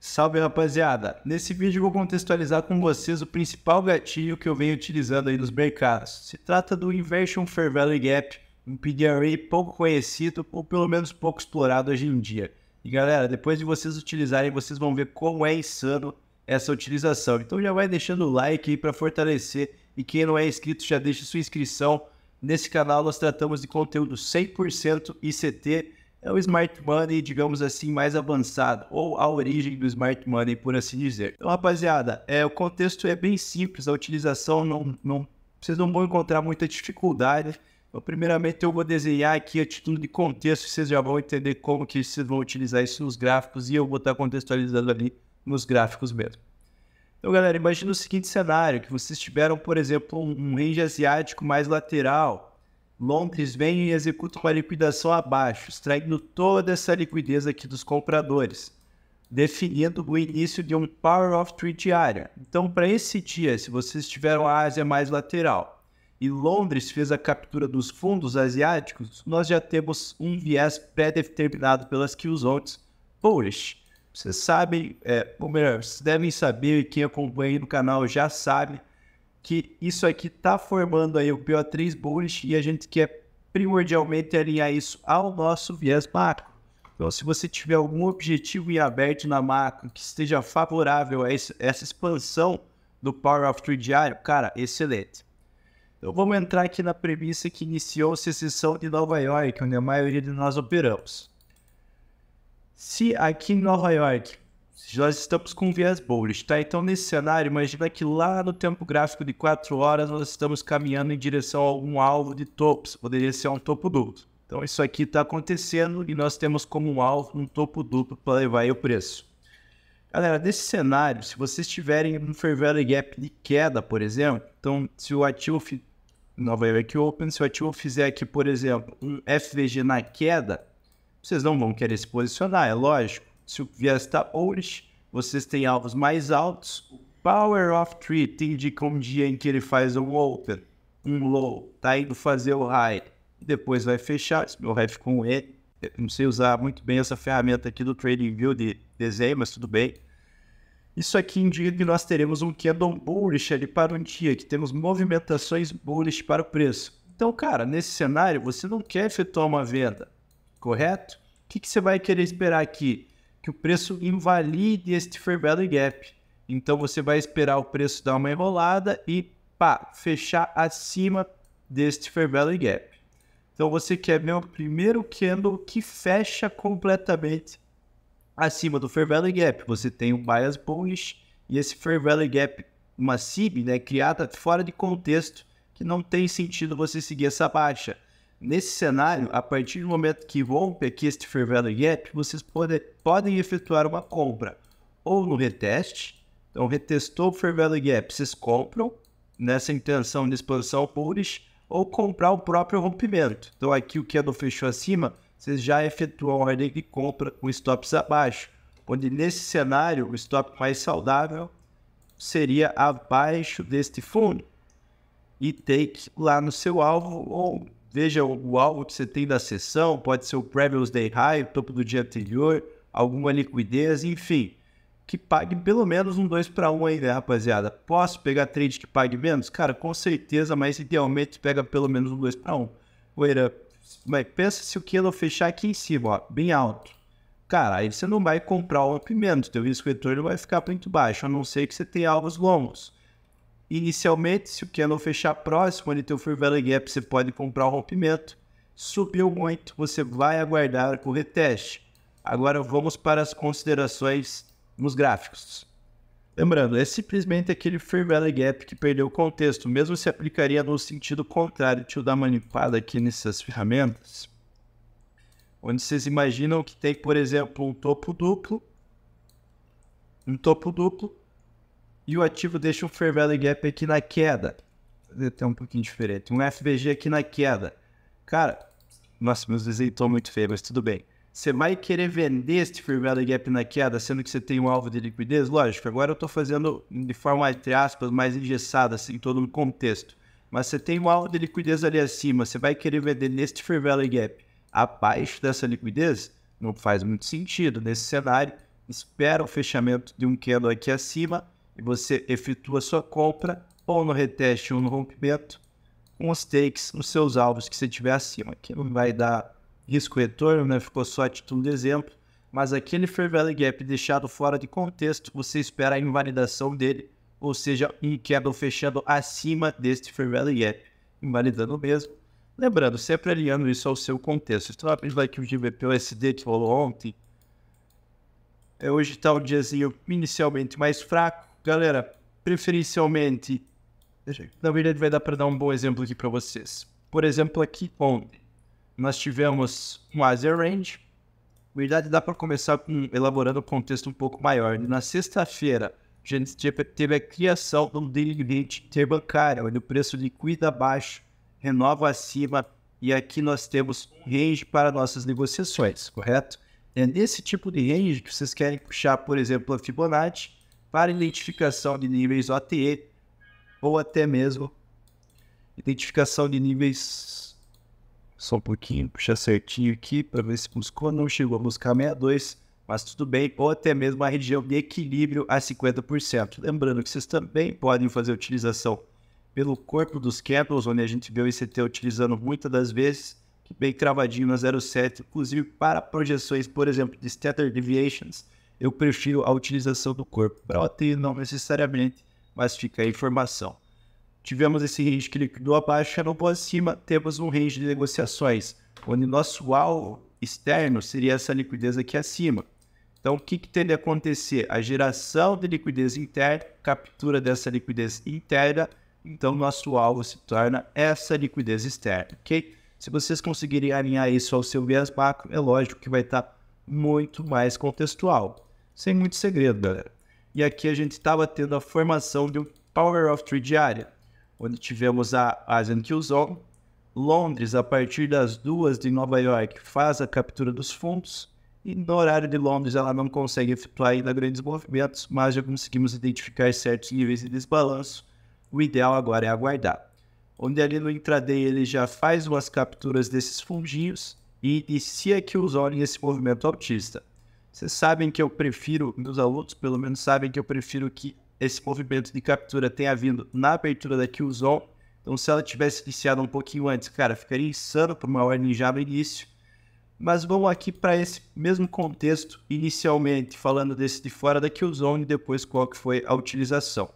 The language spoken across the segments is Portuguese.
Salve, rapaziada! Nesse vídeo eu vou contextualizar com vocês o principal gatilho que eu venho utilizando aí nos mercados. Se trata do Inversion Fair Value Gap, um PDRA pouco conhecido ou pelo menos pouco explorado hoje em dia. E galera, depois de vocês utilizarem, vocês vão ver como é insano essa utilização. Então já vai deixando o like aí para fortalecer, e quem não é inscrito já deixa sua inscrição. Nesse canal nós tratamos de conteúdo 100% ICT, é o Smart Money, digamos assim, mais avançado, ou a origem do Smart Money, por assim dizer. Então, rapaziada, o contexto é bem simples, a utilização vocês não vão encontrar muita dificuldade. Então, primeiramente, eu vou desenhar aqui a título de contexto, vocês já vão entender como que vocês vão utilizar isso nos gráficos, e eu vou estar contextualizando ali nos gráficos mesmo. Então, galera, imagina o seguinte cenário, que vocês tiveram, por exemplo, um range asiático mais lateral. Londres vem e executa uma liquidação abaixo, extraindo toda essa liquidez aqui dos compradores, definindo o início de um Power of Three diária. Então, para esse dia, se vocês tiveram a Ásia mais lateral e Londres fez a captura dos fundos asiáticos, nós já temos um viés pré-determinado pelas Q-Zones bullish. Vocês sabem, ou melhor, vocês devem saber, e quem acompanha aí no canal já sabe, que isso aqui está formando aí o PO3 bullish, e a gente quer primordialmente alinhar isso ao nosso viés macro. Então, se você tiver algum objetivo em aberto na macro que esteja favorável a essa expansão do Power of Three diário, cara, excelente. Então, vamos entrar aqui na premissa que iniciou-se a sessão de Nova York, onde a maioria de nós operamos. Se aqui em Nova York nós estamos com viés bullish, tá? Então, nesse cenário, imagina que lá no tempo gráfico de 4 horas nós estamos caminhando em direção a algum alvo de topos, poderia ser um topo duplo. Então, isso aqui está acontecendo e nós temos como um alvo um topo duplo para levar aí o preço. Galera, nesse cenário, se vocês tiverem um Fair Value Gap de queda, por exemplo, então, se o ativo Nova York Open, se o ativo fizer aqui, por exemplo, um FVG na queda, vocês não vão querer se posicionar, é lógico. Se o viés está bullish, vocês têm alvos mais altos. O Power of Three te indica um dia em que ele faz um open, um low, tá indo fazer o high, depois vai fechar. Esse meu high ficou um E. Eu não sei usar muito bem essa ferramenta aqui do TradingView de desenho, mas tudo bem. Isso aqui indica que nós teremos um candle bullish ali para um dia, que temos movimentações bullish para o preço. Então, cara, nesse cenário, você não quer efetuar uma venda, correto? O que você vai querer esperar aqui? Que o preço invalide este Fair Value Gap. Então, você vai esperar o preço dar uma enrolada e, pá, fechar acima deste Fair Value Gap. Então, você quer ver o primeiro candle que fecha completamente acima do Fair Value Gap. Você tem um bias bullish e esse Fair Value Gap, uma SIB, né, criada fora de contexto, que não tem sentido você seguir essa baixa. Nesse cenário, a partir do momento que rompe aqui este Fair Value Gap, vocês podem efetuar uma compra ou no reteste. Então, retestou o Fair Value Gap, vocês compram nessa intenção de expansão bullish, ou comprar o próprio rompimento. Então, aqui o candle fechou acima, vocês já efetuam a ordem de compra com stops abaixo, onde nesse cenário o stop mais saudável seria abaixo deste fundo e take lá no seu alvo, ou veja o alvo que você tem da sessão, pode ser o Previous Day High, o topo do dia anterior, alguma liquidez, enfim, que pague pelo menos um 2 para 1 aí, né, rapaziada? Posso pegar trade que pague menos? Cara, com certeza, mas idealmente pega pelo menos um 2 para 1. Mas pensa se o candle fechar aqui em cima, ó, bem alto. Cara, aí você não vai comprar o rompimento, teu risco de retorno vai ficar muito baixo, a não ser que você tenha alvos longos. Inicialmente, se o candle fechar próximo ali teu Fair Value Gap, você pode comprar o rompimento. Subiu muito, você vai aguardar o reteste. Agora vamos para as considerações nos gráficos. Lembrando, é simplesmente aquele Fair Value Gap que perdeu o contexto, mesmo se aplicaria no sentido contrário. Deixa eu dar uma limpada aqui nessas ferramentas, onde vocês imaginam que tem, por exemplo, um topo duplo, e o ativo deixa um Fair Value Gap aqui na queda. Vou fazer até um pouquinho diferente. Um FVG aqui na queda. Cara, nossa, meus desenhos estão muito feios, mas tudo bem. Você vai querer vender este Fair Value Gap na queda, sendo que você tem um alvo de liquidez? Lógico, agora eu estou fazendo de forma, entre aspas, mais engessada, assim, todo no contexto. Mas você tem um alvo de liquidez ali acima, você vai querer vender neste Fair Value Gap abaixo dessa liquidez? Não faz muito sentido nesse cenário. espera o fechamento de um candle aqui acima e você efetua sua compra ou no reteste ou no rompimento com os takes nos seus alvos que você tiver acima. Aqui não vai dar risco-retorno, né? Ficou só a título de exemplo, mas aquele Fair Value Gap deixado fora de contexto, você espera a invalidação dele, ou seja, um candle fechando acima deste Fair Value Gap, invalidando mesmo. Lembrando, sempre alinhando isso ao seu contexto. Então, abrindo aqui o GBP/USD que rolou ontem. Hoje está um diazinho inicialmente mais fraco. Galera, preferencialmente, na verdade vai dar para dar um bom exemplo aqui para vocês. Por exemplo, aqui ontem, nós tivemos um Asia Range. Na verdade, dá para começar elaborando um contexto um pouco maior. Na sexta-feira, a gente teve a criação de um daily rate interbancário, onde o preço liquida abaixo, renova acima, e aqui nós temos um range para nossas negociações, correto? É nesse tipo de range que vocês querem puxar, por exemplo, a Fibonacci para identificação de níveis OTE ou até mesmo identificação de níveis... Só um pouquinho, puxar certinho aqui para ver se buscou. Não chegou a buscar 62, mas tudo bem. Ou até mesmo a região de equilíbrio a 50%. Lembrando que vocês também podem fazer utilização pelo corpo dos candles, onde a gente vê o ICT utilizando muitas das vezes, bem cravadinho na 0,7. Inclusive para projeções, por exemplo, de Standard Deviations, eu prefiro a utilização do corpo. Para OTI não necessariamente, mas fica a informação. Tivemos esse range que liquidou abaixo, renovou acima, temos um range de negociações, onde nosso alvo externo seria essa liquidez aqui acima. Então, o que tende a acontecer? A geração de liquidez interna, captura dessa liquidez interna, então nosso alvo se torna essa liquidez externa, ok? Se vocês conseguirem alinhar isso ao seu viés macro, é lógico que vai estar muito mais contextual, sem muito segredo, galera. E aqui a gente estava tendo a formação de um Power of Trade diária, onde tivemos a Asian Killzone. Londres, a partir das 2 de Nova York, faz a captura dos fundos, e no horário de Londres ela não consegue efetuar ainda grandes movimentos, mas já conseguimos identificar certos níveis de desbalanço. O ideal agora é aguardar. Onde ali no intraday ele já faz umas capturas desses fundinhos e inicia aqui o Killzone nesse movimento altista. Vocês sabem que eu prefiro, meus alunos pelo menos sabem que eu prefiro que esse movimento de captura tenha vindo na abertura da Killzone. Então, se ela tivesse iniciado um pouquinho antes, cara, ficaria insano para uma ordem já no início. Mas vamos aqui para esse mesmo contexto, inicialmente falando desse de fora da Killzone e depois qual que foi a utilização.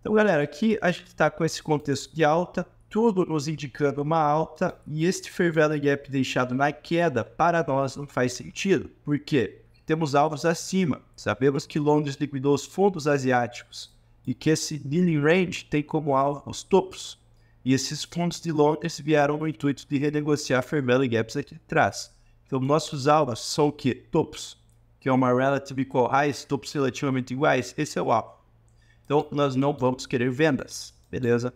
Então, galera, aqui a gente está com esse contexto de alta, tudo nos indicando uma alta, e este Fair Value Gap deixado na queda, para nós não faz sentido. Por quê? Temos alvos acima. Sabemos que Londres liquidou os fundos asiáticos e que esse dealing range tem como alvo os topos. E esses fundos de Londres vieram no intuito de renegociar Fair Value Gaps aqui atrás. Então, nossos alvos são o quê? Topos, que é uma Relative Equal Highs, topos relativamente iguais. Esse é o alvo. Então, nós não vamos querer vendas, beleza?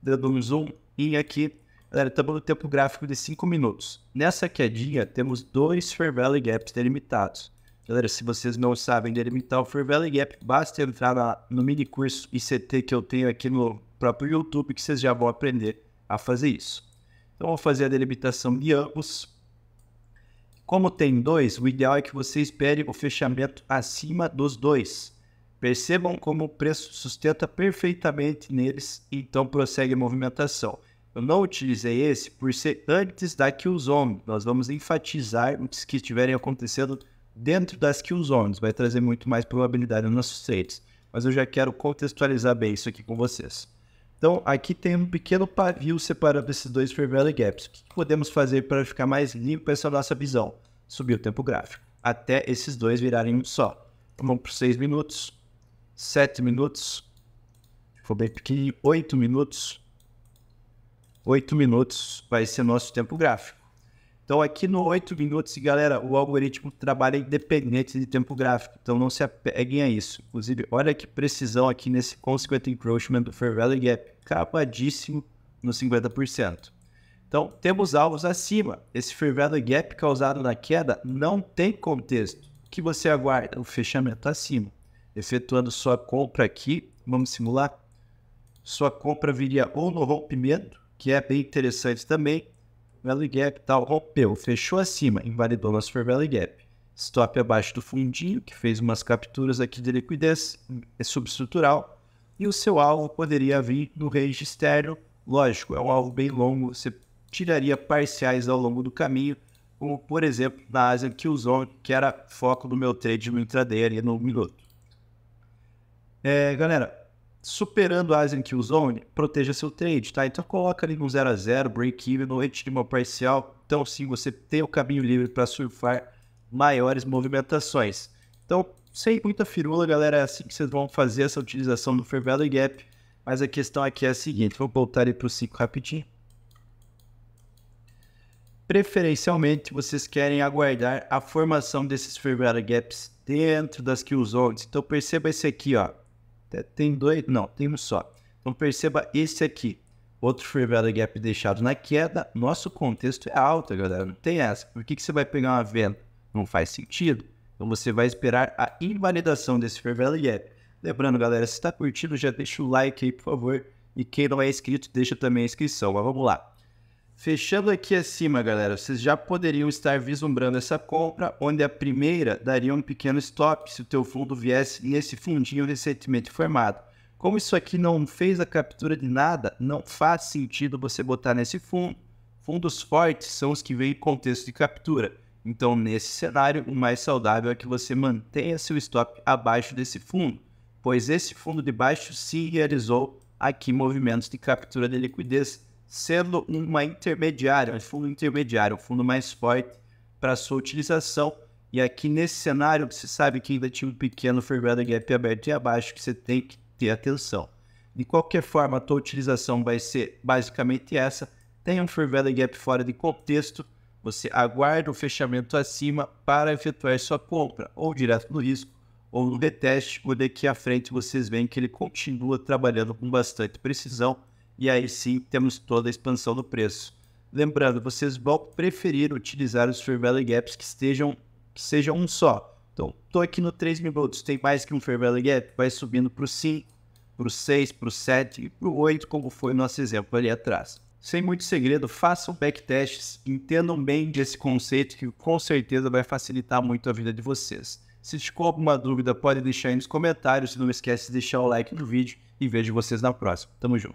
Dando um zoom in aqui. Galera, estamos no tempo gráfico de 5 minutos. Nessa quedinha, temos 2 Fair Value Gaps delimitados. Galera, se vocês não sabem delimitar o Fair Value Gap, basta entrar no mini curso ICT que eu tenho aqui no próprio YouTube, que vocês já vão aprender a fazer isso. Então, vou fazer a delimitação de ambos. Como tem 2, o ideal é que você espere o fechamento acima dos 2. Percebam como o preço sustenta perfeitamente neles, então prossegue a movimentação. Eu não utilizei esse por ser antes da Killzone. Nós vamos enfatizar os que estiverem acontecendo dentro das Killzones, vai trazer muito mais probabilidade nos nossos trades. Mas eu já quero contextualizar bem isso aqui com vocês. Então, aqui tem um pequeno pavio separando esses 2 Fair Value Gaps. O que podemos fazer para ficar mais limpo essa nossa visão? Subir o tempo gráfico, até esses 2 virarem um só. Vamos por 6 minutos, 7 minutos, se for bem pequenininho, 8 minutos. 8 minutos vai ser nosso tempo gráfico. Então, aqui no 8 minutos, galera, o algoritmo trabalha independente de tempo gráfico. Então, não se apeguem a isso. Inclusive, olha que precisão aqui nesse Consequent Encroachment do Fair Value Gap. Cravadíssimo no 50%. Então, temos alvos acima. Esse Fair Value Gap causado na queda não tem contexto. O que você aguarda? O fechamento acima. Efetuando sua compra aqui, vamos simular. Sua compra viria ou no rompimento, que é bem interessante também. Value Gap tal, rompeu, fechou acima, invalidou nosso Fair Value Gap. stop abaixo do fundinho, que fez umas capturas aqui de liquidez subestrutural, e o seu alvo poderia vir no range externo. Lógico, é um alvo bem longo, você tiraria parciais ao longo do caminho, como por exemplo na Asian Kill Zone, que era foco do meu trade no intraday ali no minuto. Galera, superando a Asian Kill Zone, proteja seu trade, tá? Então coloca ali no 0 a 0, break-even, no retire uma parcial, então sim, você tem o caminho livre para surfar maiores movimentações. Então, sem muita firula, galera, é assim que vocês vão fazer essa utilização do Fair Value Gap, mas a questão aqui é a seguinte, vou voltar ali para o 5 rapidinho. Preferencialmente, vocês querem aguardar a formação desses Fair Value Gaps dentro das Kill Zones. Então, perceba esse aqui, ó. Tem dois? Não, tem um só. Então, perceba esse aqui. Outro Fair Value Gap deixado na queda. Nosso contexto é alto, galera. Não tem essa. Por que você vai pegar uma venda? Não faz sentido. Então, você vai esperar a invalidação desse Fair Value Gap. Lembrando, galera, se está curtindo, já deixa o like aí, por favor. E quem não é inscrito, deixa também a inscrição. Mas vamos lá. Fechando aqui acima, galera, vocês já poderiam estar vislumbrando essa compra, onde a primeira daria um pequeno stop se o teu fundo viesse nesse fundinho recentemente formado. Como isso aqui não fez a captura de nada, não faz sentido você botar nesse fundo. Fundos fortes são os que vêm em contexto de captura. Então, nesse cenário, o mais saudável é que você mantenha seu stop abaixo desse fundo, pois esse fundo de baixo sim realizou aqui movimentos de captura de liquidez, sendo uma intermediária, um fundo intermediário, um fundo mais forte para a sua utilização. E aqui nesse cenário, você sabe que ainda tinha um pequeno Fair Value Gap aberto e abaixo que você tem que ter atenção. De qualquer forma, a tua utilização vai ser basicamente essa. Tem um Fair Value Gap fora de contexto, você aguarda o fechamento acima para efetuar sua compra, ou direto no risco, ou no reteste, ou daqui à frente vocês veem que ele continua trabalhando com bastante precisão. E aí sim temos toda a expansão do preço. Lembrando, vocês vão preferir utilizar os Fair Value Gaps que sejam um só. Então, estou aqui no 3 minutos, tem mais que um Fair Value Gap, vai subindo para o 5, para o 6, para o 7 e para o 8, como foi o nosso exemplo ali atrás. Sem muito segredo, façam backtests, entendam bem desse conceito que com certeza vai facilitar muito a vida de vocês. Se ficou alguma dúvida, pode deixar aí nos comentários. Não esquece de deixar o like no vídeo e vejo vocês na próxima. Tamo junto.